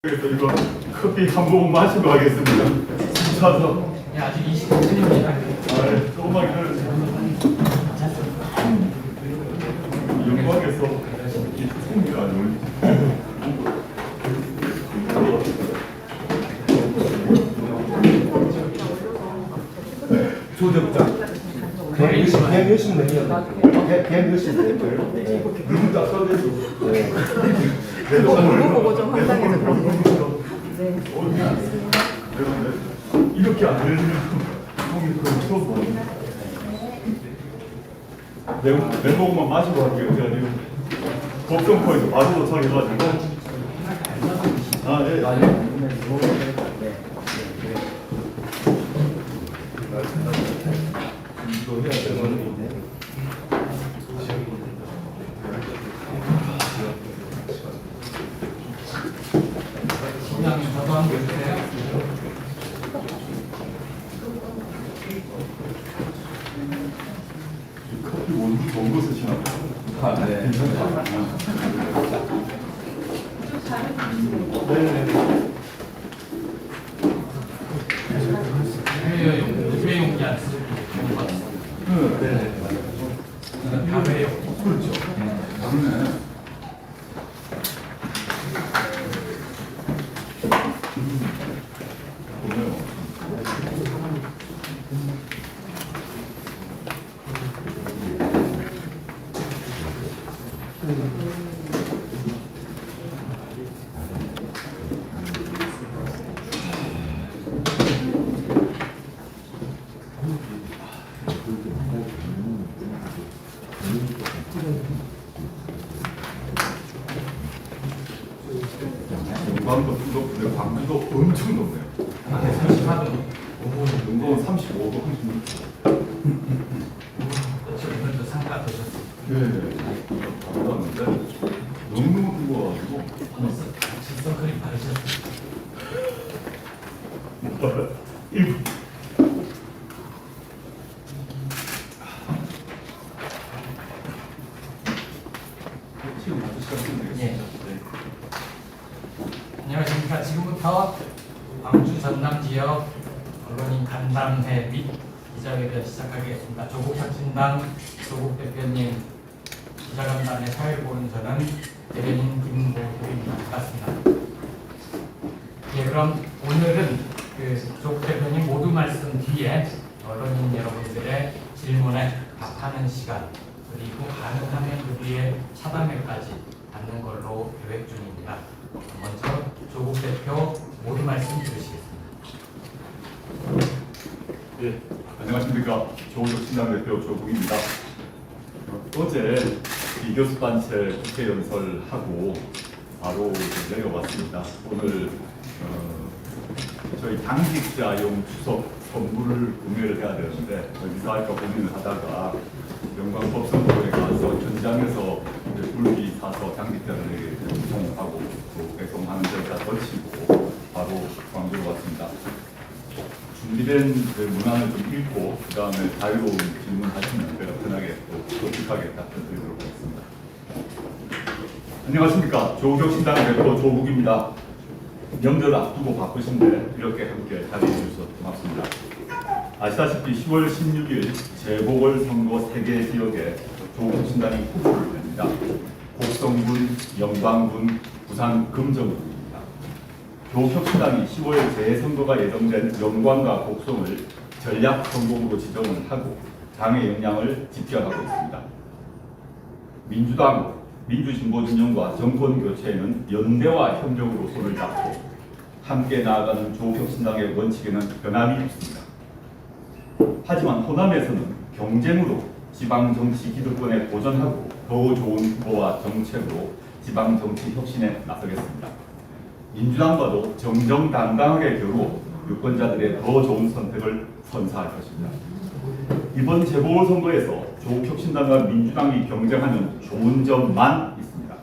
그래서 이거 커피 한 모금 마시고 하겠습니다. 진짜서. 네, 아직 29분입니다. 네, 조금만 기다려주세요. 영광에서 이 풍미가 아주 조덕장 160 내면 160 내면 너무 딱 써져있어. 그거 보고 좀 황당해서 그런데. 이렇게 안 되는 형이 그럼 처음 보네. 멤버만 마시고 할게요. 제가 지금 법정포에서 바로 도착해가지고. 아, 네. 이거 해야 되는 소장님 저도 한번 해주세요. 커피 원두 좋은 거 쓰시나 봐요. 아, 네. 괜찮다. 일회용기 안 쓰고 좋은 거 같아요. 네. 다회용. 그렇죠. 다르네. 보네요. 영광도 높은데 광주도 엄청 높네요. 34도. 영광은 35도. 오늘도 상가 드셨어요. 네. 받았는데 너무 뜨거워가지고 선크림 바르셨어요. 일부 지금 아주 시간 되겠습니다. 안녕하십니까. 지금부터 광주 전남 지역 언론인 간담회 및 기자회견 시작하겠습니다. 조국혁신당 조국 대표님 기자간담회 사회를 보는 저는 대변인 김보국입니다. 반갑습니다. 예, 그럼 오늘은 조국 대표님 모두 말씀 뒤에 언론인 여러분들의 질문에 답하는 시간, 그리고 가능하면 그 뒤에 차담회까지 받는 걸로 계획 중입니다. 먼저 조국 대표 모두 말씀 들으시겠습니다. 예, 안녕하십니까. 조국혁신당 대표 조국입니다. 어제 비교섭단체 국회 연설하고 바로 내려왔습니다. 오늘 저희 당직자용 추석 선물을 구매를 해야 되는데 어디서 할까 고민을 하다가 영광법선거에 가서 현장에서 굴비 사서 당직자들에게 배송하고 또 배송하는 데를 다 거치고 바로 광주로 왔습니다. 준비된 문안을 좀 읽고 그 다음에 자유로운 질문하시면 제가 편하게 또 솔직하게 답변드리도록 하겠습니다. 안녕하십니까. 조국혁신당 대표 조국입니다. 명절 앞두고 바쁘신데 이렇게 함께 자리해 주셔서 고맙습니다. 아시다시피 10월 16일 재보궐선거 3개 지역에 조국혁신당이 후보를 냅니다. 곡성군, 영광군, 부산 금정군입니다. 조국혁신당이 10월 재선거가 예정된 영광과 곡성을 전략 선거구로 지정을 하고 당의 역량을 집결하고 있습니다. 민주당, 민주진보진영과 정권교체에는 연대와 협력으로 손을 잡고 함께 나아가는 조국혁신당의 원칙에는 변함이 없습니다. 하지만 호남에서는 경쟁으로 지방정치 기득권에 도전하고 더 좋은 후보와 정책으로 지방정치 혁신에 나서겠습니다. 민주당과도 정정당당하게 겨루어 유권자들의 더 좋은 선택을 선사할 것입니다. 이번 재보궐선거에서 조국혁신당과 민주당이 경쟁하는 좋은 점만 있습니다.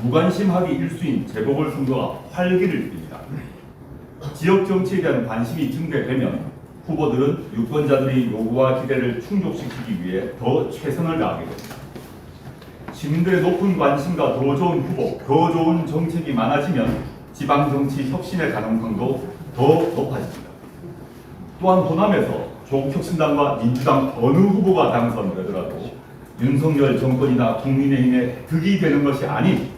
무관심하기 일수인 재보궐선거가 활기를 띱니다. 지역 정치에 대한 관심이 증대되면 후보들은 유권자들의 요구와 기대를 충족시키기 위해 더 최선을 다하게 됩니다. 시민들의 높은 관심과 더 좋은 후보, 더 좋은 정책이 많아지면 지방정치 혁신의 가능성도 더 높아집니다. 또한 호남에서 조국혁신당과 민주당 어느 후보가 당선되더라도 윤석열 정권이나 국민의힘의 득이 되는 것이 아닌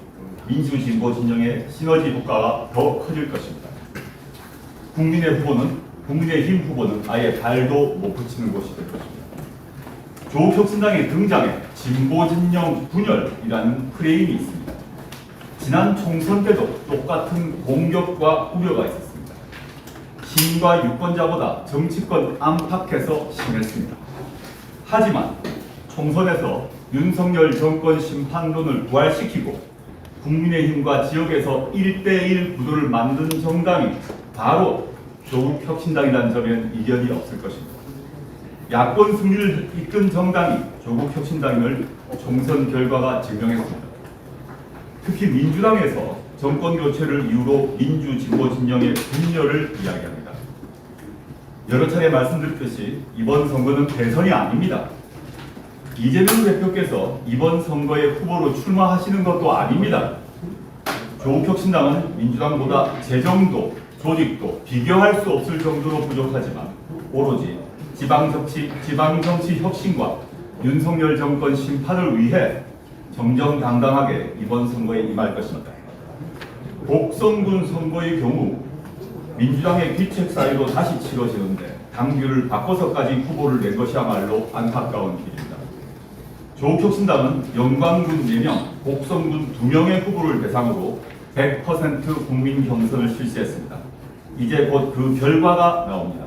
민주진보 진영의 시너지 효과가 더 커질 것입니다. 국민의힘 후보는 아예 발도 못 붙이는 것이 될 것입니다. 조국혁신당의 등장에 진보진영 분열이라는 프레임이 있습니다. 지난 총선 때도 똑같은 공격과 우려가 있었습니다. 시민과 유권자보다 정치권 안팎에서 심했습니다. 하지만 총선에서 윤석열 정권 심판론을 부활시키고 국민의힘과 지역에서 1대1 구도를 만든 정당이 바로 조국혁신당이라는 점에는 이견이 없을 것입니다. 야권 승리를 이끈 정당이 조국혁신당임을 총선 결과가 증명했습니다. 특히 민주당에서 정권 교체를 이유로 민주진보 진영의 분열을 이야기합니다. 여러 차례 말씀드렸듯이 이번 선거는 대선이 아닙니다. 이재명 대표께서 이번 선거에 후보로 출마하시는 것도 아닙니다. 조국혁신당은 민주당보다 재정도, 조직도 비교할 수 없을 정도로 부족하지만 오로지 지방정치 혁신과 윤석열 정권 심판을 위해 정정당당하게 이번 선거에 임할 것입니다. 복성군 선거의 경우 민주당의 귀책 사유로 다시 치러지는데 당규를 바꿔서까지 후보를 낸 것이야말로 안타까운 길입니다. 조국혁신당은 영광군 4명, 복성군 2명의 후보를 대상으로 100% 국민 경선을 실시했습니다. 이제 곧 그 결과가 나옵니다.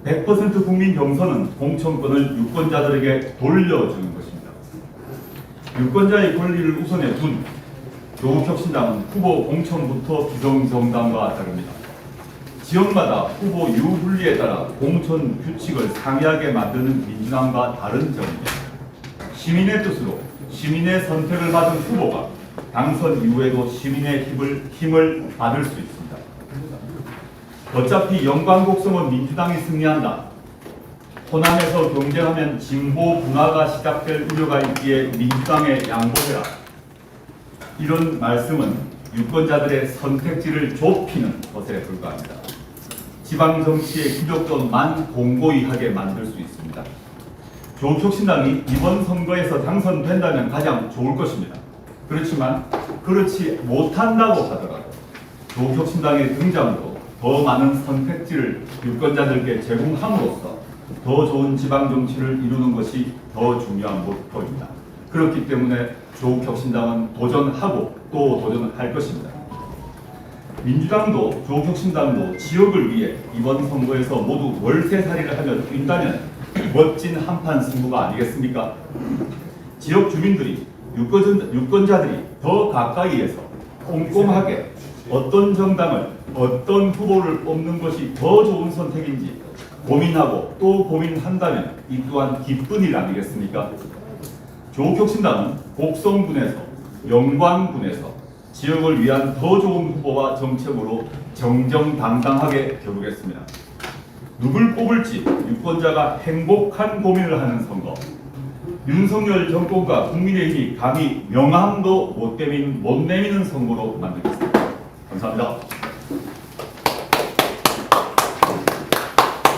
100% 국민 경선은 공천권을 유권자들에게 돌려주는 것입니다. 유권자의 권리를 우선에 둔 조국혁신당은 후보 공천부터 비정정당과 다릅니다. 지역마다 후보 유불리에 따라 공천 규칙을 상이하게 만드는 민주당과 다른 점입니다. 시민의 뜻으로 시민의 선택을 받은 후보가 당선 이후에도 시민의 힘을 받을 수 있습니다. 어차피 영광곡성은 민주당이 승리한다. 호남에서 경쟁하면 진보 분화가 시작될 우려가 있기에 민주당에 양보해라. 이런 말씀은 유권자들의 선택지를 좁히는 것에 불과합니다. 지방정치의 굴욕점만 공고히 하게 만들 수 있습니다. 조국혁신당이 이번 선거에서 당선된다면 가장 좋을 것입니다. 그렇지만 그렇지 못한다고 하더라도 조국혁신당의 등장으로 더 많은 선택지를 유권자들께 제공함으로써 더 좋은 지방정치를 이루는 것이 더 중요한 목표입니다. 그렇기 때문에 조국혁신당은 도전하고 또 도전할 것입니다. 민주당도 조국혁신당도 지역을 위해 이번 선거에서 모두 월세살이를 하며 뛴다면 멋진 한판 승부가 아니겠습니까? 지역 주민들이 유권자들이 더 가까이에서 꼼꼼하게 어떤 정당을 어떤 후보를 뽑는 것이 더 좋은 선택인지 고민하고 또 고민한다면 이 또한 기쁜 일 아니겠습니까? 조국혁신당은 곡성군에서 영광군에서 지역을 위한 더 좋은 후보와 정책으로 정정당당하게 겨루겠습니다. 누굴 뽑을지 유권자가 행복한 고민을 하는 선거, 윤석열 정권과 국민의힘이 감히 명함도 못 내미는 선거로 만들겠습니다. 감사합니다.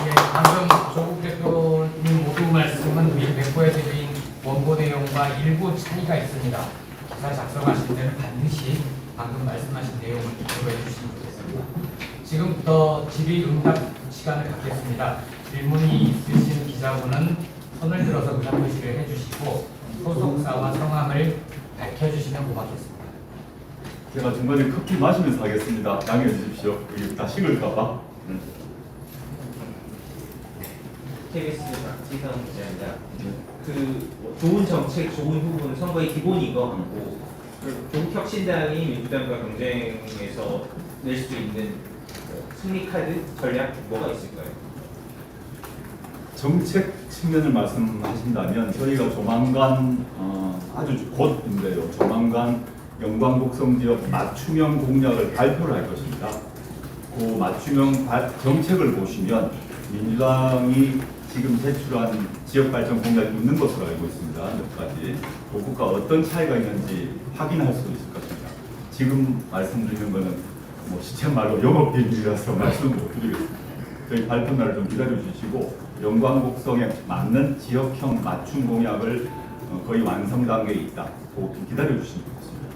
예, 방금 조국 대표님 모두 말씀은 미리 배포해드린 원고 내용과 일부 차이가 있습니다. 기사 작성하실 때는 반드시 방금 말씀하신 내용을 기록해 주시면 좋겠습니다. 지금부터 질의응답 시간을 갖겠습니다. 질문이 있으신 기자분은 손을 들어서 의사표시를 해주시고 소속사와 성함을 밝혀주시면 고맙겠습니다. 제가 중간에 커피 마시면서 하겠습니다. 양해해 주십시오. 여기 다 식을까봐. KBS 박지성 기자입니다. 좋은 정책, 좋은 후보는 선거의 기본인 것 같고 조국혁신당이 민주당과 경쟁에서 낼 수 있는 승리 카드 전략 뭐가 있을까요? 정책 측면을 말씀하신다면 저희가 조만간 아주 곧인데요. 조만간 영광곡성 지역 맞춤형 공약을 발표를 할 것입니다. 그 맞춤형 정책을 보시면 민주당이 지금 제출한 지역발전 공약이 있는 것으로 알고 있습니다. 몇 가지. 그것과 어떤 차이가 있는지 확인할 수 있을 것입니다. 지금 말씀드리는 것은 뭐 시체 말고 영업 비밀이라서 말씀 못 드리겠습니다. 저희 발표 날을 좀 기다려 주시고 영광 곡성에 맞는 지역형 맞춤 공약을 거의 완성 단계에 있다. 좀 기다려 주시면 좋겠습니다.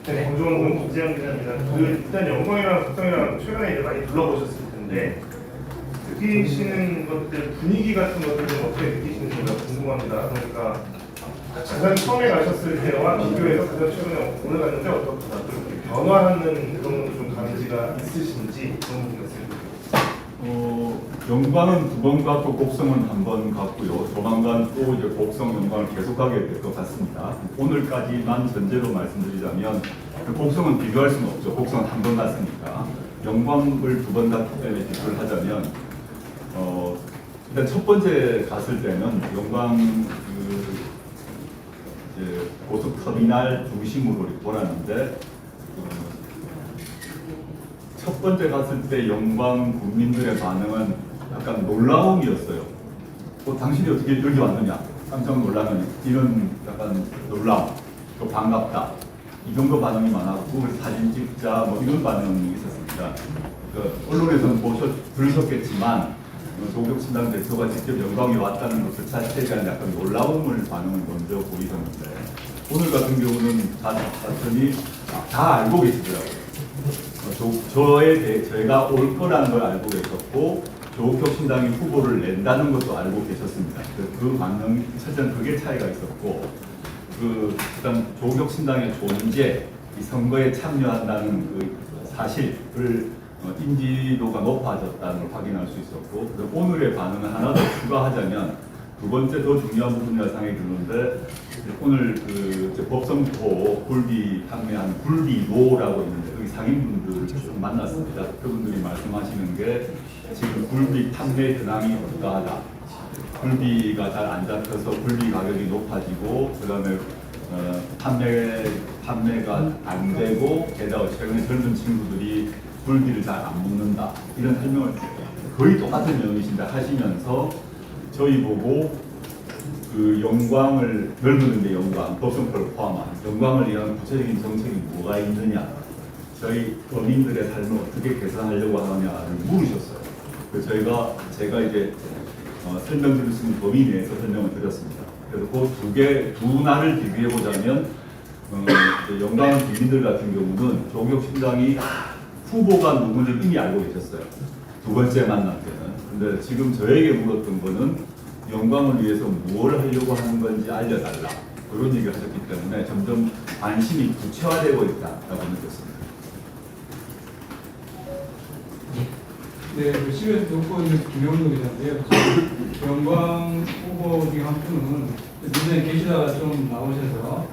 네, 권종원 국제형 기자입니다. 일단 영광이랑 곡성이랑 최근에 이제 많이 둘러보셨을 텐데 느끼시는 것들 분위기 같은 것들은 어떻게 느끼시는지가 궁금합니다. 그러니까 가장 처음에 가셨을 때와 비교해서 가장 최근에 오늘 갔는데 어떻구나 좀 변화하는 그런 것도 좀 감지가 있으신지 그런 부분이 있습니다. 영광은 2번 갔고 곡성은 1번 갔고요. 조만간 또 이제 곡성 영광을 계속 가게 될 것 같습니다. 오늘까지만 전제로 말씀드리자면 곡성은 비교할 수는 없죠. 곡성은 1번 갔으니까. 영광을 2번 갔기 때문에 비교를 하자면 일단 첫 번째 갔을 때는 영광 이제 고속터미널 중심으로 이렇게 돌았는데 첫 번째 갔을 때 영광 국민들의 반응은 약간 놀라움이었어요. 당신이 어떻게 여기 왔느냐? 깜짝 놀라는 이런 약간 놀라움, 또 반갑다. 이 정도 반응이 많았고 그래서 사진 찍자 뭐 이런 반응이 있었습니다. 언론에서는 들으셨겠지만 조국혁신당 대표가 직접 영광에 왔다는 것을 자체에 대한 약간 놀라움을 반응을 먼저 보이셨는데 오늘 같은 경우는 봤더니 다 알고 계시더라고요. 저희가 올 거라는 걸 알고 계셨고 조국혁신당이 후보를 낸다는 것도 알고 계셨습니다. 그 반응, 첫째는 그게 차이가 있었고 일단 조국혁신당의 존재, 이 선거에 참여한다는 그 사실을 인지도가 높아졌다는 걸 확인할 수 있었고 오늘의 반응을 하나 더 추가하자면 두 번째 더 중요한 부분이라 생각이 드는데 오늘 법성포 굴비 판매한 굴비노라고 있는데 여기 상인분들을 좀 만났습니다. 그분들이 말씀하시는 게 지금 굴비 판매 근황이 부도하다. 굴비가 잘 안 잡혀서 굴비 가격이 높아지고 그다음에 판매가 안 되고 게다가 최근에 젊은 친구들이 굴비를 잘 안 먹는다 이런 설명을 거의 똑같은 내용이신데 하시면서 저희 보고 그 영광을 넓은 데 영광, 법성포를 포함한 영광을 위한 구체적인 정책이 뭐가 있느냐, 저희 어민들의 삶을 어떻게 개선하려고 하느냐를 물으셨어요. 그래서 제가 이제 설명드릴 수 있는 범위 내에서 설명을 드렸습니다. 그래서 그 두 날을 비교해 보자면 영광 주민들 같은 경우는 조국혁신당이 후보가 누군지 이미 알고 계셨어요. 두 번째 만날 때는. 근데 지금 저에게 물었던 거는 영광을 위해서 무엇을 하려고 하는 건지 알려달라. 그런 얘기를 하셨기 때문에 점점 관심이 구체화되고 있다고 느꼈습니다. 네, 그 CBS 정권의 김영도 기자인데요. 영광 후보 중에 한 분은 민주당에 계시다가 좀 나오셔서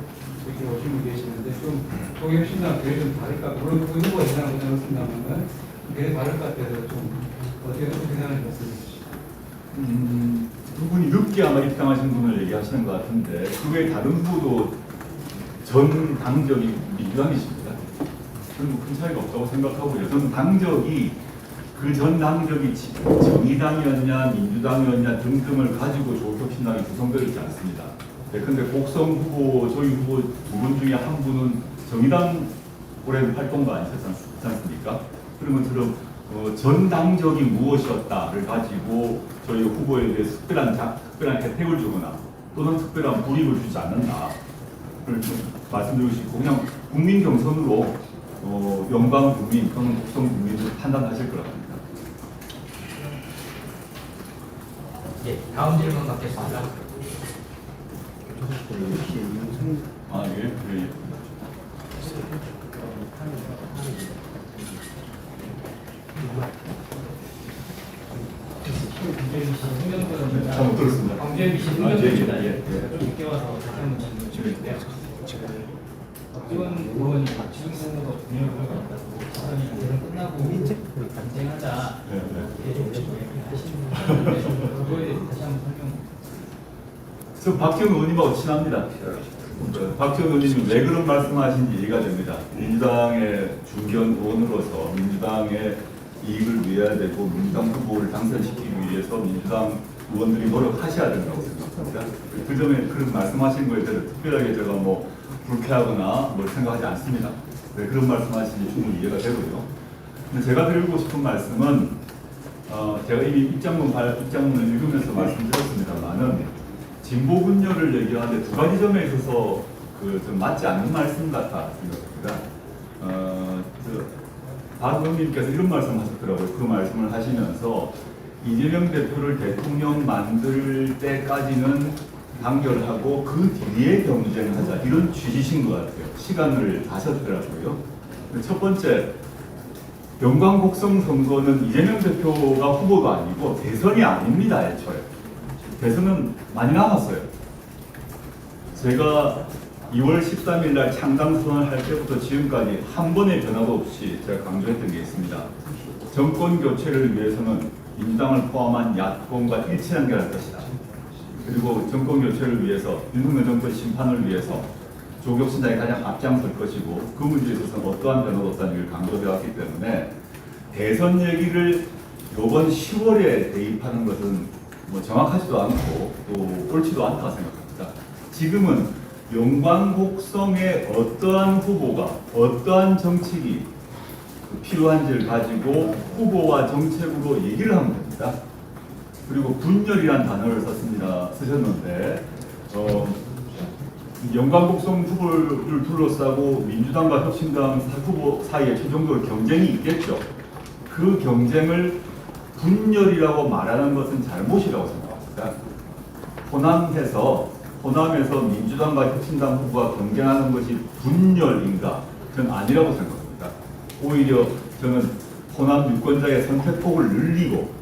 이렇게 오신 분 계시는데 좀 조국혁신당 그게 좀 다를까? 물론 그 후보가 있다는 건 않습니다만 그게 다를 것 같아서 좀 어떻게 생각하는지 말씀해 주시죠. 그분이 늦게 아마 입당하신 분을 얘기하시는 것 같은데 그 외에 다른 후보도 전 당적이 민주당이십니다. 그런 큰 차이가 없다고 생각하고요. 전 당적이 그 전 당적이 정의당이었냐 민주당이었냐 등등을 가지고 조국혁신당이 구성되어 있지 않습니다. 그런데 곡성 후보, 저희 후보 두 분 중에 한 분은 정의당 올해 활동가 아니셨지 않습니까? 그런 것처럼 전 당적이 무엇이었다를 가지고 저희 후보에 대해 특별한 혜택을 주거나 또는 특별한 불이익을 주지 않는다. 를 말씀드리고 싶고 그냥 국민 경선으로 영광 국민 또는 곡성 국민을 판단하실 거라고 합니다. 예, 다음 질문 받겠습니다. 예. 잘못 들었습니다. 강재미 씨 예. 좀 늦게 와서 다시 한번 질문 드리는데요. 박지원 의원이 지금부터 분열을 갖다고 대선 끝나고 반쟁하자 이렇게 얘기하시는 그거에 대해서 다시 한번 설명. 저 박지원 의원님하고 친합니다. 박지원 의원님이 왜 그런 말씀하신지 이해가 됩니다. 민주당의 중견 의원으로서 민주당의 이익을 위해야 되고 민주당 후보를 당선시키기 위해서 민주당 의원들이 노력하셔야 된다고 생각합니다. 그 점에 그런 말씀하신 거에 대해서 특별하게 제가 불쾌하거나 뭘 생각하지 않습니다. 네, 그런 말씀하시니 충분히 이해가 되고요. 근데 제가 드리고 싶은 말씀은 제가 이미 입장문을 읽으면서 말씀드렸습니다만은 진보 분열을 얘기하는데 두 가지 점에 있어서 좀 맞지 않는 말씀 같아 생각합니다. 박 의원님께서 이런 말씀하셨더라고요. 그 말씀을 하시면서 이재명 대표를 대통령 만들 때까지는 단결하고 그 뒤에 경쟁하자 이런 취지신 것 같아요. 시간을 다셨더라고요. 첫 번째, 영광 곡성 선거는 이재명 대표가 후보도 아니고 대선이 아닙니다. 애초에 대선은 많이 남았어요. 제가 2월 13일 날 창당 선언을 할 때부터 지금까지 한 번의 변화도 없이 제가 강조했던 게 있습니다. 정권 교체를 위해서는 민주당을 포함한 야권과 일치 단결할 것이다. 그리고 정권 교체를 위해서 윤석열 정권 심판을 위해서 조국혁신당이 가장 앞장설 것이고 그 문제에 있어서는 어떠한 변화도 없다는 얘기를 강조해 왔기 때문에 대선 얘기를 이번 10월에 대입하는 것은 뭐 정확하지도 않고 또 옳지도 않다고 생각합니다. 지금은 영광곡성의 어떠한 후보가 어떠한 정책이 필요한지를 가지고 후보와 정책으로 얘기를 하면 됩니다. 그리고 분열이란 단어를 쓰셨는데 영광곡성 후보를 둘러싸고 민주당과 혁신당 후보 사이에 최종적으로 경쟁이 있겠죠. 그 경쟁을 분열이라고 말하는 것은 잘못이라고 생각합니다. 호남에서 민주당과 혁신당 후보가 경쟁하는 것이 분열인가? 저는 아니라고 생각합니다. 오히려 저는 호남 유권자의 선택폭을 늘리고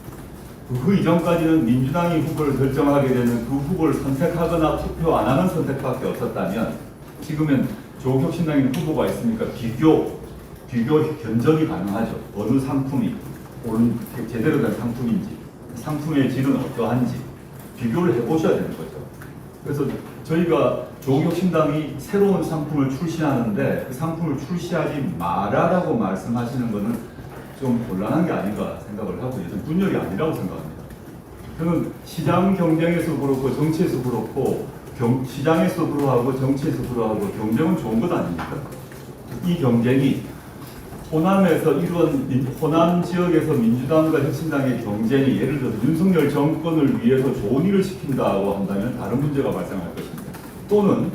그 이전까지는 민주당이 후보를 결정하게 되는 그 후보를 선택하거나 투표 안 하는 선택밖에 없었다면 지금은 조국혁신당의 후보가 있으니까 비교 견적이 가능하죠. 어느 상품이 제대로 된 상품인지 상품의 질은 어떠한지 비교를 해보셔야 되는 거죠. 그래서 저희가 조국혁신당이 새로운 상품을 출시하는데 그 상품을 출시하지 마라라고 말씀하시는 것은 좀 곤란한 게 아닌가 생각을 하고 저는 분열이 아니라고 생각합니다. 저는 시장 경쟁에서 그렇고 정치에서 그렇고 시장에서 그러하고 정치에서 그러하고 경쟁은 좋은 것 아닙니까? 이 경쟁이 호남에서 호남 지역에서 민주당과 혁신당의 경쟁이 예를 들어서 윤석열 정권을 위해서 좋은 일을 시킨다고 한다면 다른 문제가 발생할 것입니다. 또는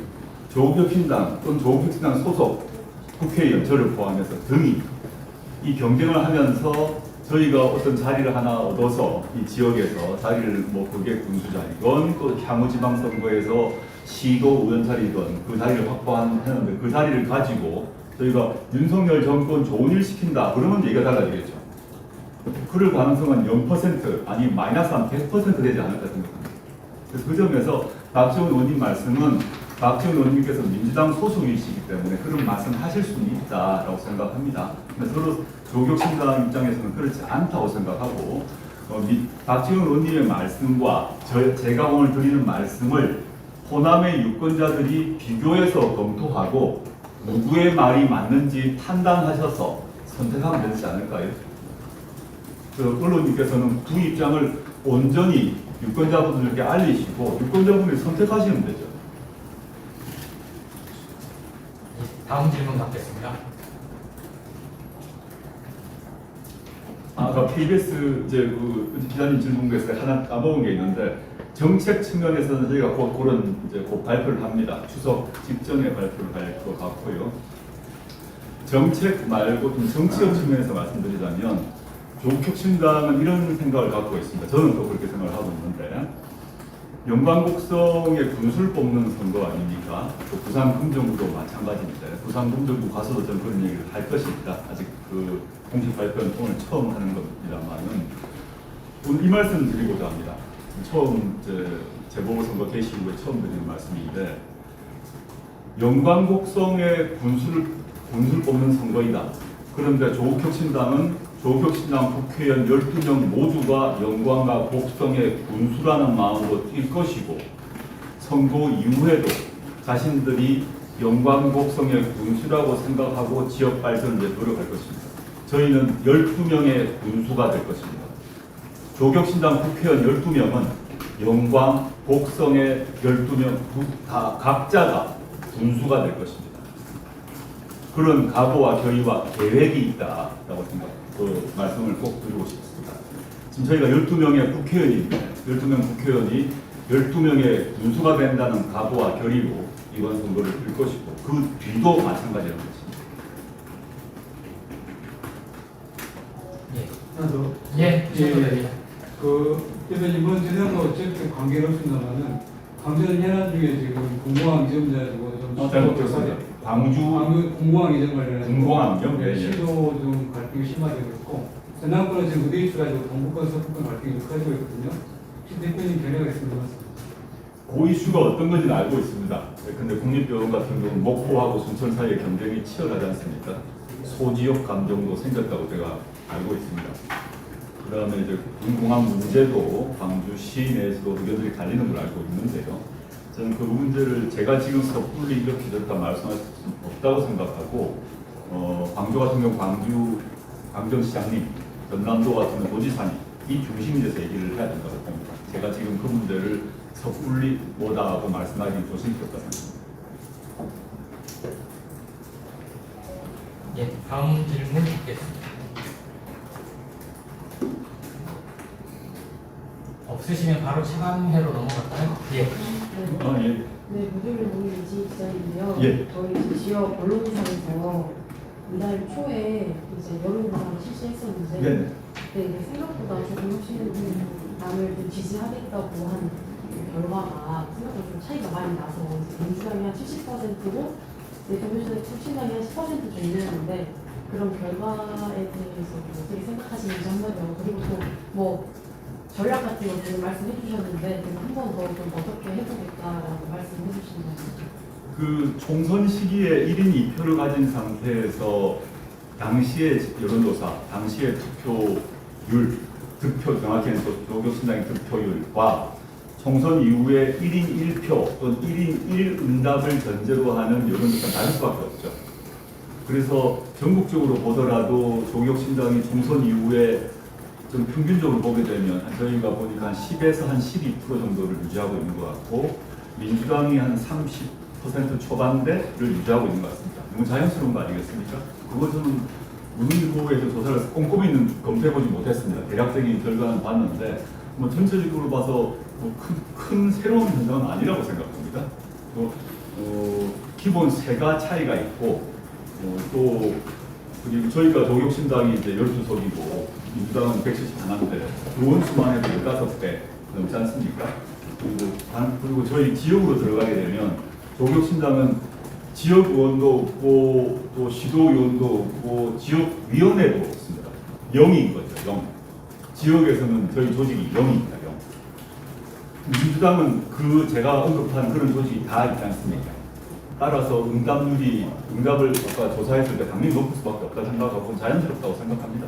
조국혁신당 또는 조국혁신당 소속 국회의원 저를 포함해서 등이 이 경쟁을 하면서 저희가 어떤 자리를 하나 얻어서 이 지역에서 자리를 그게 군수 자리건 또 향후 지방선거에서 시도 의원 자리건 그 자리를 했는데 그 자리를 가지고 저희가 윤석열 정권 좋은 일 시킨다 그러면 얘기가 달라지겠죠. 그럴 가능성은 0% 아니 마이너스 한 100% 되지 않을까 생각합니다. 그래서 그 점에서 박지원 의원님 말씀은 박지원 의원님께서 민주당 소속이시기 때문에 그런 말씀 하실 수는 있다라고 생각합니다. 근데 서로 조국혁신당 입장에서는 그렇지 않다고 생각하고 박지원 의원님의 말씀과 제가 오늘 드리는 말씀을 호남의 유권자들이 비교해서 검토하고 누구의 말이 맞는지 판단하셔서 선택하면 되지 않을까요? 언론님께서는 그 입장을 온전히 유권자분들께 알리시고 유권자분들이 선택하시면 되죠. 다음 질문 받겠습니다. 아까 KBS 기자님 질문에서 하나 까먹은 게 있는데 정책 측면에서는 저희가 곧 발표를 합니다. 추석 직전에 발표를 할 것 같고요. 정책 말고 좀 정치적 측면에서 말씀드리자면 조국혁신당은 이런 생각을 갖고 있습니다. 저는 또 그렇게 생각을 하고 있는데 영광곡성의 군수를 뽑는 선거 아닙니까? 또 부산 금정구도 마찬가지인데 부산 금정구 가서도 저는 그런 얘기를 할 것입니다. 아직 그 공식 발표는 오늘 처음 하는 겁니다만은 오늘 이 말씀 드리고자 합니다. 처음 재보궐선거 개시 후에 처음 드리는 말씀인데 영광곡성의 군수를 뽑는 선거이다. 그런데 조국혁신당은 조국혁신당 국회의원 12명 모두가 영광과 곡성의 군수라는 마음으로 뛸 것이고 선거 이후에도 자신들이 영광 곡성의 군수라고 생각하고 지역 발전을 위해 노력할 것입니다. 저희는 12명의 군수가 될 것입니다. 조국혁신당 국회의원 12명은 영광, 곡성의 12명 각자가 군수가 될 것입니다. 그런 각오와 결의와 계획이 있다라고 그 말씀을 꼭 드리고 싶습니다. 지금 저희가 12명의 국회의원인데 12명 국회의원이 12명의 군수가 된다는 각오와 결의로 이번 선거를 뛸 것이고 그 뒤도 마찬가지라는 것입니다. 예. 하나 더. 예. 예. 그래서 이번 재선거 어쨌든 관계는 없습니다만은 강전 현안 중에 지금 공공항 지원자 좀 잘못했습니다. 광주 공공항 이전 관련해서 공공항이요? 네, 예, 예. 시도 좀 갈등이 심화되고 있고 전남권은 지금 무대 입수가지고 동북권 서북권 갈등이 좀 커지고 있거든요. 혹시 대표님 견해가 있으면 말씀. 그 이슈가 어떤 건지는 알고 있습니다. 근데 국립병원 같은 경우는 목포하고 순천 사이에 경쟁이 치열하지 않습니까? 소지역 감정도 생겼다고 제가 알고 있습니다. 그 다음에 이제 공공항 문제도 광주시 내에서도 의견들이 갈리는 걸 알고 있는데요. 저는 그 문제를 제가 지금 섣불리 이렇게 저렇게 말씀할 수 없다고 생각하고, 광주 같은 경우 광정시장님, 전남도 같은 경우 도지사님, 이 중심이 돼서 얘기를 해야 된다고 봅니다. 제가 지금 그 문제를 섣불리 뭐다고 말씀하기 조심스럽다 생각합니다. 예. 다음 질문 듣겠습니다. 없으시면 바로 차관회로 넘어갈까요? 예. 예. 네, 무교민 농민이지 기자인데요. 예. 저희 지역 언론사에서 이달 초에 이제 여론조사를 실시했었는데, 네. 이게 생각보다 조금 혁신당을 좀 지지하겠다고 한 결과가 생각보다 좀 차이가 많이 나서 민주당이 한 70%고 혁신당이 한 10% 정도 있는데 그런 결과에 대해서 어떻게 생각하시는지 한번요. 그리고 또 뭐 전략 같은 거 지금 말씀해 주셨는데 한 번 더 좀 어떻게 해보겠다라고 말씀해 주시는 거죠. 그 총선 시기에 1인 2표를 가진 상태에서 당시의 여론조사, 당시의 정확히는 조국신당의 득표율과 총선 이후에 1인 1표 또는 1인 1응답을 전제로 하는 여론조사는 다를 수밖에 없죠. 그래서 전국적으로 보더라도 조국신당이 총선 이후에 좀 평균적으로 보게 되면 저희가 보니까 한 10에서 한 12% 정도를 유지하고 있는 것 같고 민주당이 한 30% 초반대를 유지하고 있는 것 같습니다. 너무 자연스러운 거 아니겠습니까? 그거 저는 문일보에서 조사를 꼼꼼히 검토해보지 못했습니다. 대략적인 결과는 봤는데 뭐 전체적으로 봐서 뭐 큰 새로운 현상은 아니라고 생각합니다. 기본 세가 차이가 있고 또 그리고 저희가 조국신당이 이제 12석이고 민주당은 171인데 의원수만 해도 15배 넘지 않습니까? 그리고 저희 지역으로 들어가게 되면 조국신당은 지역 의원도 없고 또 시도 의원도 없고 지역위원회도 없습니다. 0인 거죠. 0. 지역에서는 저희 조직이 0입니다. 0. 민주당은 제가 언급한 그런 조직이 다 있지 않습니까? 따라서 응답을 아까 조사했을 때 당연히 높을 수밖에 없다 생각하고 자연스럽다고 생각합니다.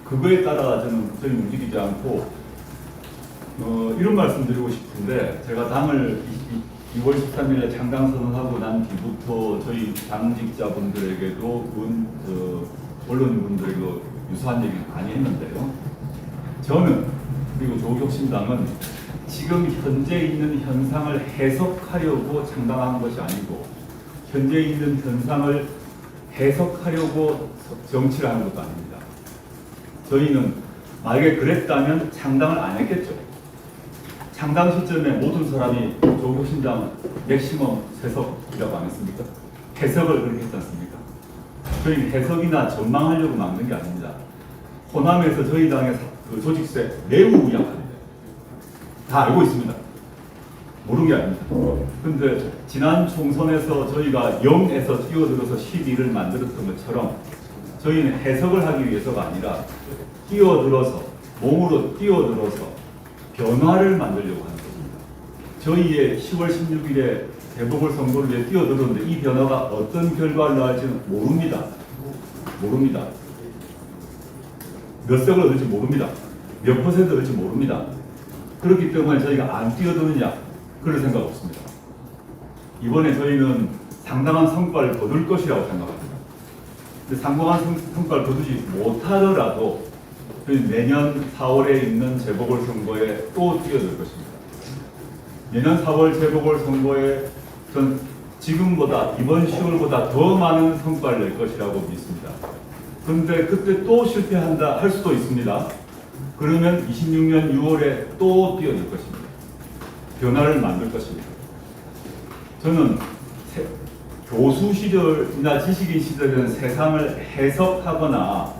그거에 따라 저희 움직이지 않고 이런 말씀 드리고 싶은데 제가 당을 2월 13일에 창당 선언하고 난 뒤부터 저희 당직자분들에게도 언론인분들에게도 유사한 얘기를 많이 했는데요. 저는 그리고 조국혁신당은 지금 현재 있는 현상을 해석하려고 창당한 것이 아니고 현재 있는 현상을 해석하려고 정치를 하는 것도 아닙니다. 저희는 만약에 그랬다면 창당을 안 했겠죠. 창당 시점에 모든 사람이 조국신당 맥시멈 세석이라고 안 했습니까? 해석을 그렇게 했지 않습니까? 저희는 해석이나 전망하려고 만든 게 아닙니다. 호남에서 저희 당의 그 조직세 매우 약합니다. 다 알고 있습니다. 모르는 게 아닙니다. 그런데 지난 총선에서 저희가 0에서 뛰어들어서 12를 만들었던 것처럼 저희는 해석을 하기 위해서가 아니라 몸으로 뛰어들어서 변화를 만들려고 하는 겁니다. 저희의 10월 16일에 재보궐선거를 위해 뛰어들었는데 이 변화가 어떤 결과를 낳을지는 모릅니다. 몇 석을 얻을지 모릅니다. 몇 퍼센트 얻을지 모릅니다. 그렇기 때문에 저희가 안 뛰어드느냐 그럴 생각 없습니다. 이번에 저희는 상당한 성과를 거둘 것이라고 생각합니다. 근데 상당한 성과를 거두지 못하더라도 내년 4월에 있는 재보궐선거에 또 뛰어들 것입니다. 내년 4월 재보궐선거에 전 지금보다 이번 10월보다 더 많은 성과를 낼 것이라고 믿습니다. 그런데 그때 또 실패한다 할 수도 있습니다. 그러면 26년 6월에 또 뛰어들 것입니다. 변화를 만들 것입니다. 저는 교수 시절이나 지식인 시절에는 세상을 해석하거나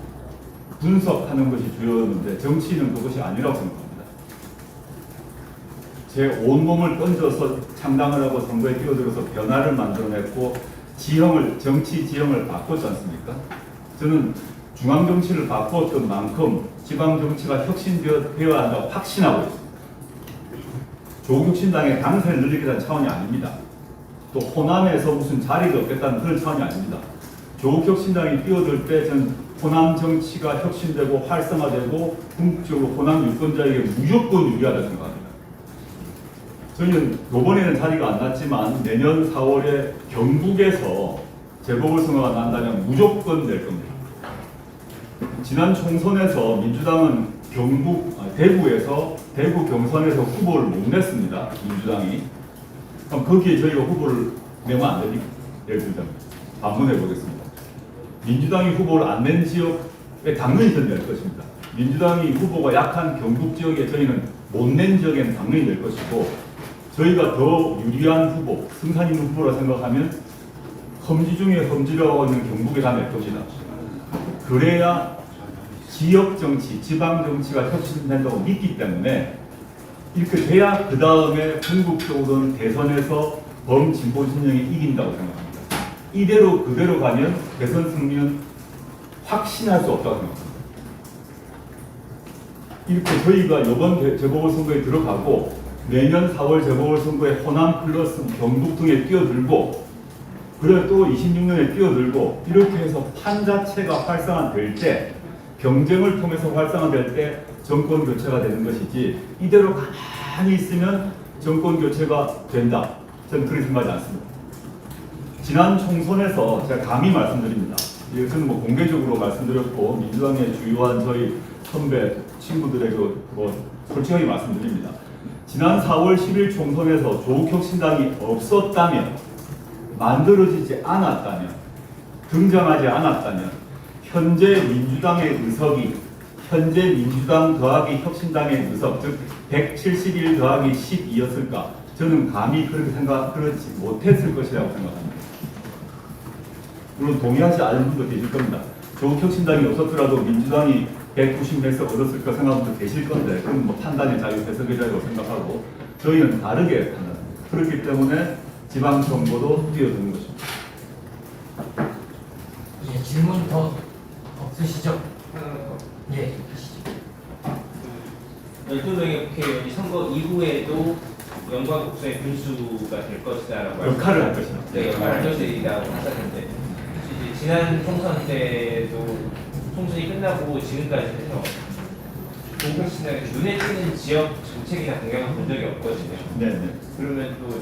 분석하는 것이 주요였는데 정치는 그것이 아니라고 생각합니다. 제 온몸을 던져서 창당을 하고 선거에 뛰어들어서 변화를 만들어냈고 정치 지형을 바꿨지 않습니까? 저는 중앙정치를 바꿨던 만큼 지방정치가 혁신되어야 한다고 확신하고 있습니다. 조국혁신당의 당세를 늘리겠다는 차원이 아닙니다. 또 호남에서 무슨 자리가 없겠다는 그런 차원이 아닙니다. 조국혁신당이 뛰어들 때 전 호남 정치가 혁신되고 활성화되고 궁극적으로 호남 유권자에게 무조건 유리하다고 생각합니다. 저는 이번에는 자리가 안 났지만 내년 4월에 경북에서 재보궐선거가 난다면 무조건 낼 겁니다. 지난 총선에서 민주당은 대구 경선에서 후보를 못 냈습니다. 민주당이. 그럼 거기에 저희가 후보를 내면 안 됩니까? 예를 들자면 반문해 보겠습니다. 민주당이 후보를 안 낸 지역에 당연히 전 낼 것입니다. 민주당이 후보가 약한 경북 지역에 저희는 못 낸 지역에는 당연히 낼 것이고 저희가 더 유리한 후보, 승산 있는 후보라 생각하면 험지 중에 험지라고 하는 경북에다 낼 겁니다. 그래야 지역 정치, 지방 정치가 혁신된다고 믿기 때문에 이렇게 돼야 그 다음에 궁극적으로는 대선에서 범진보 진영이 이긴다고 생각합니다. 이대로 그대로 가면 대선 승리는 확신할 수 없다고 생각합니다. 이렇게 저희가 이번 재보궐선거에 들어가고 내년 4월 재보궐선거에 호남 플러스 경북 등에 뛰어들고 그리고 또 26년에 뛰어들고 이렇게 해서 판 자체가 활성화될 때 경쟁을 통해서 활성화될 때 정권 교체가 되는 것이지 이대로 가만히 있으면 정권 교체가 된다. 저는 그렇게 생각하지 않습니다. 지난 총선에서 제가 감히 말씀드립니다. 이것은 뭐 공개적으로 말씀드렸고 민주당의 주요한 저희 선배 친구들에게 솔직하게 말씀드립니다. 지난 4월 10일 총선에서 조국혁신당이 없었다면 만들어지지 않았다면 등장하지 않았다면 현재 민주당의 의석이 현재 민주당 더하기 혁신당의 의석 즉 171 더하기 12였을까? 저는 감히 그렇게 그렇지 못했을 것이라고 생각합니다. 물론 동의하지 않는 분도 계실 겁니다. 조국혁신당이 없었더라도 민주당이 190몇 석 얻었을 거 생각하는 분도 계실 건데 그건 뭐 판단의 자유 해석이라고 생각하고 저희는 다르게 판단합니다. 그렇기 때문에 지방정보도 뛰어드는 것입니다. 예, 질문 더 없으시죠? 예. 12명의 국회의원이 선거 이후에도 영광 국서의 군수가 될 것이다라고 역할을 할 것이다. 네, 역할을 할 것이라고 하셨는데 이제 지난 총선 때도 총선이 끝나고 지금까지 해서 조국혁신당이 눈에 띄는 지역 정책이나 공약을 본 적이 없거든요. 네네. 그러면 또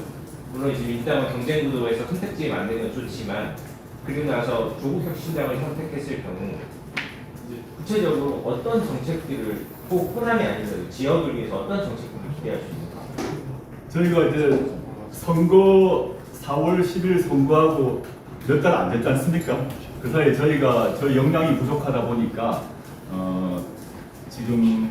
물론 이제 민주당은 경쟁 구도에서 선택지 만드는 건 좋지만 그리고 나서 조국혁신당을 선택했을 경우 이제 구체적으로 어떤 정책들을 꼭 호남이 아니더라도 지역을 위해서 어떤 정책들을 기대할 수 있을까? 저희가 이제 선거 4월 10일 선거하고 몇 달 안 됐지 않습니까? 그 사이에 저희가 저희 역량이 부족하다 보니까 지금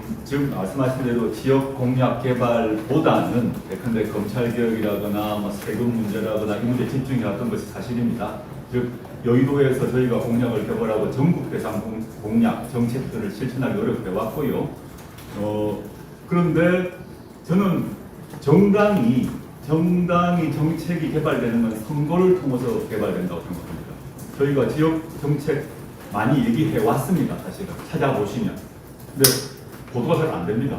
말씀하신 대로 지역 공약 개발보다는 예컨대 검찰 개혁이라거나 뭐 세금 문제라거나 이 문제 집중해왔던 것이 사실입니다. 즉 여의도에서 저희가 공약을 개발하고 전국 대상 공약 정책들을 실천하기 어렵게 왔고요. 그런데 저는 정당이 정책이 개발되는 건 선거를 통해서 개발된다고 생각합니다. 저희가 지역 정책 많이 얘기해 왔습니다. 사실은 찾아보시면. 근데 보도가 잘 안 됩니다.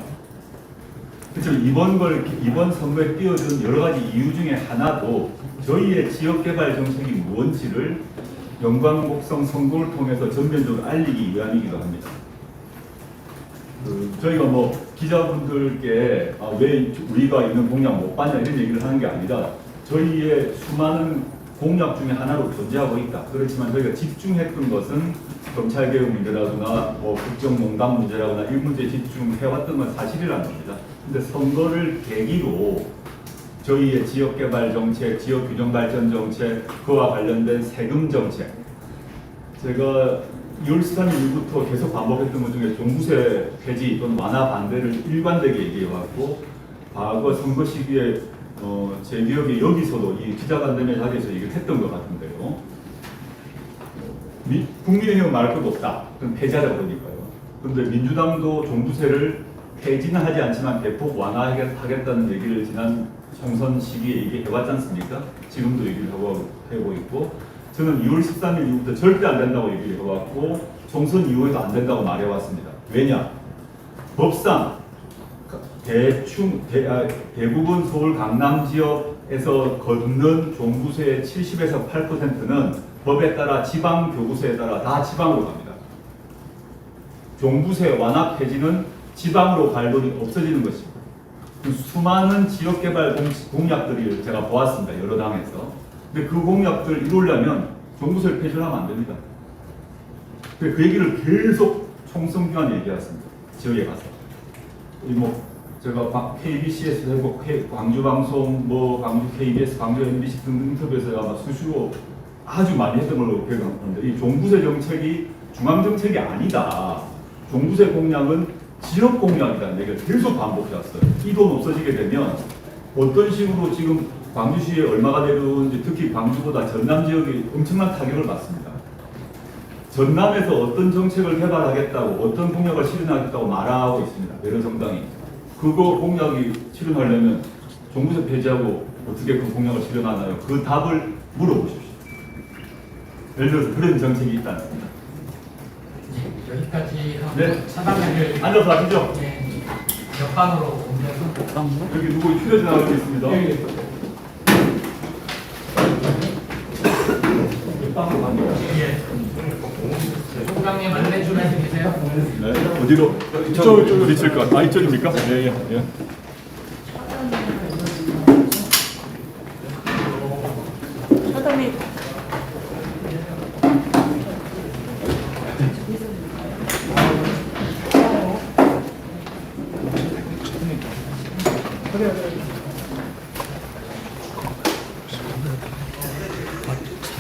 그래서 이번 선거에 뛰어든 여러 가지 이유 중에 하나도 저희의 지역 개발 정책이 무엇인지를 영광복성 선거를 통해서 전면적으로 알리기 위함이기도 합니다. 저희가 뭐 기자분들께 왜 우리가 있는 공약 못 봤냐 이런 얘기를 하는 게 아니라 저희의 수많은 공약 중에 하나로 존재하고 있다. 그렇지만 저희가 집중했던 것은 검찰개혁 문제라거나 뭐 국정농단 문제라거나 이 문제에 집중해왔던 건 사실이라는 겁니다. 근데 선거를 계기로 저희의 지역개발 정책, 지역균형발전 정책, 그와 관련된 세금 정책. 제가 2월 13일 이후부터 계속 반복했던 것 중에 종부세 폐지 또는 완화 반대를 일관되게 얘기해왔고, 과거 선거 시기에 제 기억에 여기서도 이 기자간담회 자리에서 얘기를 했던 것 같은데요. 국민의힘은 말할 것도 없다. 그건 폐지하자 그러니까요. 그런데 민주당도 종부세를 폐지는 하지 않지만 대폭 완화하겠다는 얘기를 지난 총선 시기에 얘기해왔지 않습니까? 지금도 얘기를 하고 있고, 저는 2월 13일 이후부터 절대 안 된다고 얘기를 해왔고, 총선 이후에도 안 된다고 말해왔습니다. 왜냐? 법상 대부분 서울 강남 지역에서 걷는 종부세의 70에서 8%는 법에 따라 지방 교부세에 따라 다 지방으로 갑니다. 종부세 완화 폐지는 지방으로 갈 돈이 없어지는 것입니다. 수많은 지역개발 공약들을 제가 보았습니다. 여러 당에서. 근데 그 공약들 이루려면 종부세를 폐지를 하면 안 됩니다. 그 얘기를 계속 총선 기간에 얘기했습니다. 지역에 가서. 제가 KBC에서 하고 광주방송, 광주 KBS, 광주 MBC 등 인터뷰에서 아마 수시로 아주 많이 했던 걸로 기억하는데, 이 종부세 정책이 중앙정책이 아니다. 종부세 공약은 지역 공약이라는 얘기를 계속 반복해왔어요. 이 돈 없어지게 되면 어떤 식으로 지금 광주시에 얼마가 되는지, 특히 광주보다 전남 지역이 엄청난 타격을 받습니다. 전남에서 어떤 정책을 개발하겠다고, 어떤 공약을 실현하겠다고 말하고 있습니다. 여러 정당이. 그거 공약이 실현하려면 종부세 폐지하고 어떻게 그 공약을 실현하나요? 그 답을 물어보십시오. 예를 들어서 그런 정책이 있지 않습니다. 여기까지 하고 네. 차단회를 앉아서 하시죠. 옆방으로 옮겨서 여기 누구 휴대전 나올 수 있습니다. 옆방으로 갑니다. 소장님 안내 좀 해주세요. 네. 어디로? 이쪽으로 있을 것 같아요. 이쪽입니까? 네, 예.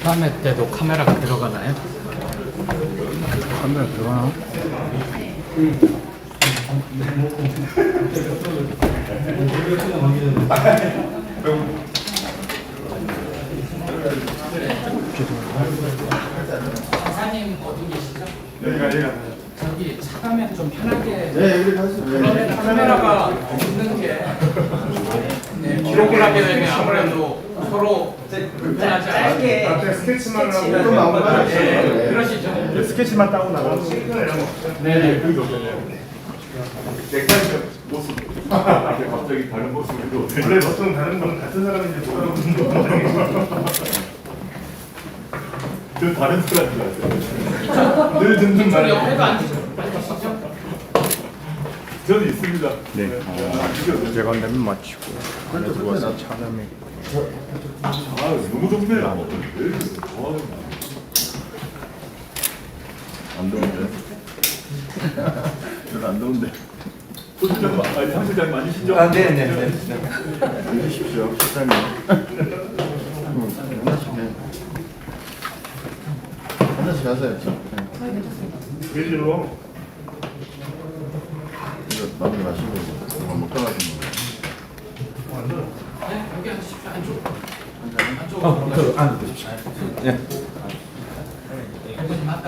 차단회 때도 카메라가 들어가나요? 카메라 들어가나? 사장님 어디 계시죠? 여기가. 저기 차가면 좀 편하게. 네, 여기 가시죠. 그러면 카메라가 없는 게 기록을 하게 되면 아무래도 서로 불편하지 않게. 앞에 스케치만 하고 좀 나오면 네, 그러시죠. 스케치만 따고 나가고 네네. 넥타이 모습. 갑자기 다른 모습으로. 원래 보통 다른 건 같은 사람인지 못 알아보는 거. 저 다른 사람인 줄 알았어요. 늘 듣는 저 말. 옆에도 앉으시죠? 저는 있습니다. 네. 제가 내면 마치고 안에 들어와서 차담에 너무 좋네요. 안 더운데? 저는 안 더운데. 한 실장님 앉으시죠? 네. 해주십시오. 식사님. 하나씩 하세요. 외지로 이거 마무리 마시고 못 떠나시는 거. 네, 여기 앉으십시오. 안쪽으로. 예. 그건 아까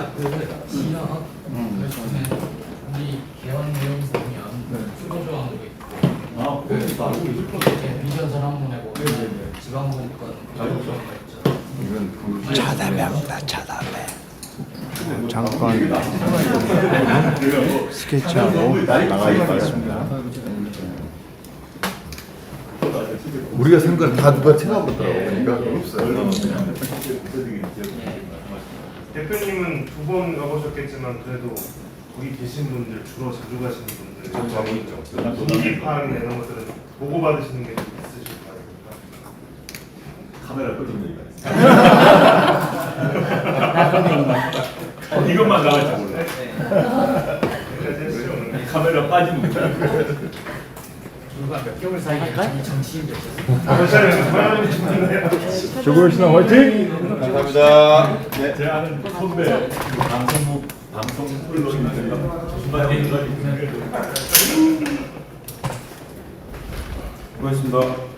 지역 우리 개원 내용 보면 추가조항도 있고 비전 선언문에 보면 지방분권 자율성도 이건 차담회입니다. 차담회. 잠깐 스케치하고 나가겠습니다. 우리가 생각을 다 누가 채워버렸더라고. 그러니까 없어요. 대표님은 두 번 가보셨겠지만 그래도 거기 계신 분들 주로 자주 가시는 분들 가고 있죠. 분위기 파악이나 이런 것들은 보고 받으시는 게 좀 있으실 거 아닙니까? 카메라 끄는 얘기가 이것만 나갈지 몰라. 여기까지 했어요. 오늘. 카메라 빠지면 불과 몇 개월 사이에 이미 정치인 되셨어요. 조골신앙 화이팅! 감사합니다. 네. 제 아는 선배 방송 프로그램 수고하셨습니다.